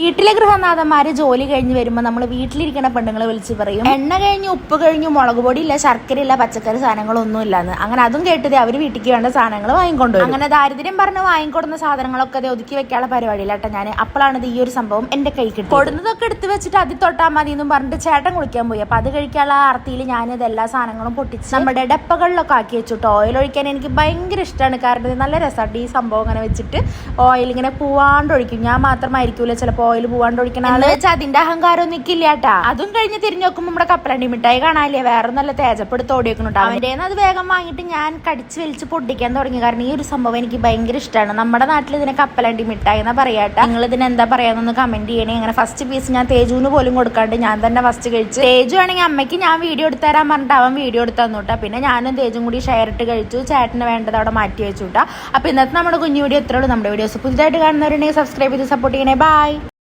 വീട്ടിലെ ഗൃഹനാഥന്മാര് ജോലി കഴിഞ്ഞ് വരുമ്പോൾ നമ്മൾ വീട്ടിലിരിക്കുന്ന പെണ്ണുങ്ങളെ വിളിച്ച് പറയും എണ്ണ കഴിഞ്ഞു, ഉപ്പ് കഴിഞ്ഞു, മുളക് പൊടി ഇല്ല, ശർക്കര ഇല്ല, പച്ചക്കറി സാധനങ്ങളൊന്നും ഇല്ലാന്ന്. അങ്ങനെ അതും കേട്ടത് അവര് വീട്ടിലേക്ക് വേണ്ട സാധനങ്ങൾ വാങ്ങിക്കൊണ്ടുവരും. അങ്ങനെ ദാരിദ്ര്യം പറഞ്ഞ് വാങ്ങിക്കൊടുന്ന സാധനങ്ങളൊക്കെ അത് ഒതുക്കി വെക്കാനുള്ള പരിപാടിയിലാട്ടെ ഞാൻ. അപ്പോഴാണ് ഈ ഒരു സംഭവം എന്റെ കൈ കിട്ടും. കൊടുന്നതൊക്കെ എടുത്ത് വെച്ചിട്ട് അതിൽ തൊട്ടാ മതി എന്നും പറഞ്ഞിട്ട് ചേട്ടൻ കുളിക്കാൻ പോയി. അപ്പൊ അത് കഴിക്കാനുള്ള ആർത്തിയിൽ ഞാനിത് എല്ലാ സാധനങ്ങളും പൊട്ടിച്ച് നമ്മുടെ ഡപ്പകളിലൊക്കെ ആക്കി വെച്ചിട്ട് ഓയിൽ ഒഴിക്കാൻ എനിക്ക് ഭയങ്കര ഇഷ്ടമാണ്. കാരണം നല്ല രസമായിട്ട് ഈ സംഭവം ഇങ്ങനെ വെച്ചിട്ട് ഓയിൽ ഇങ്ങനെ പൂവാണ്ടൊഴിക്കും. ഞാൻ മാത്രമായിരിക്കൂല ചിലപ്പോൾ ഓയിൽ പൂവാണ്ടൊഴിക്കണ ആള് വെച്ചാൽ അതിന്റെ അഹങ്കാരം നിൽക്കില്ല കേട്ടാ. അതും കഴിഞ്ഞ് തിരിഞ്ഞു നോക്കുമ്പോൾ നമ്മുടെ കപ്പലണ്ടി മിഠായി കാണാനില്ലേ, വേറെ നല്ല തേജപ്പെടുത്ത് ഓടിയേക്കുന്നുണ്ട്. അവന്റെ അത് വേഗം വാങ്ങിയിട്ട് ഞാൻ കടിച്ച് വലിച്ച് പൊട്ടിക്കാൻ തുടങ്ങി. കാരണം ഈ ഒരു സംഭവം എനിക്ക് ഭയങ്കര ഇഷ്ടമാണ്. നമ്മുടെ നാട്ടിൽ ഇതിനെ കപ്പലണ്ടി മിഠായി എന്നാ പറയാട്ടാ. നിങ്ങൾ ഇതിന് എന്താ പറയാന്നൊന്ന് കമന്റ് ചെയ്യണേ. അങ്ങനെ ഫസ്റ്റ് പീസ് ഞാൻ തേജുവിന് പോലും കൊടുക്കാണ്ട് ഞാൻ തന്നെ ഫസ്റ്റ് കഴിച്ചു. തേജു ആണെങ്കിൽ അമ്മയ്ക്ക് ഞാൻ വീഡിയോ എടുത്തു തരാൻ പറഞ്ഞിട്ട് അവൻ വീഡിയോ എടുത്തു തന്നുട്ടാ. പിന്നെ ഞാനും തേജും കൂടി ഷെയർ ഇട്ട് കഴിച്ചു. ചേട്ടന് വേണ്ടത് അവിടെ മാറ്റി വെച്ചുട്ടാ. അപ്പൊ ഇന്നത്തെ നമ്മുടെ കുഞ്ഞു വീഡിയോ എത്രയുള്ളൂ. നമ്മുടെ വീഡിയോസ് പുതുതായിട്ട് കാണുന്നവരുണ്ടെങ്കിൽ സബ്സ്ക്രൈബ് ചെയ്ത് സപ്പോർട്ട് ചെയ്യണേ. ബൈ.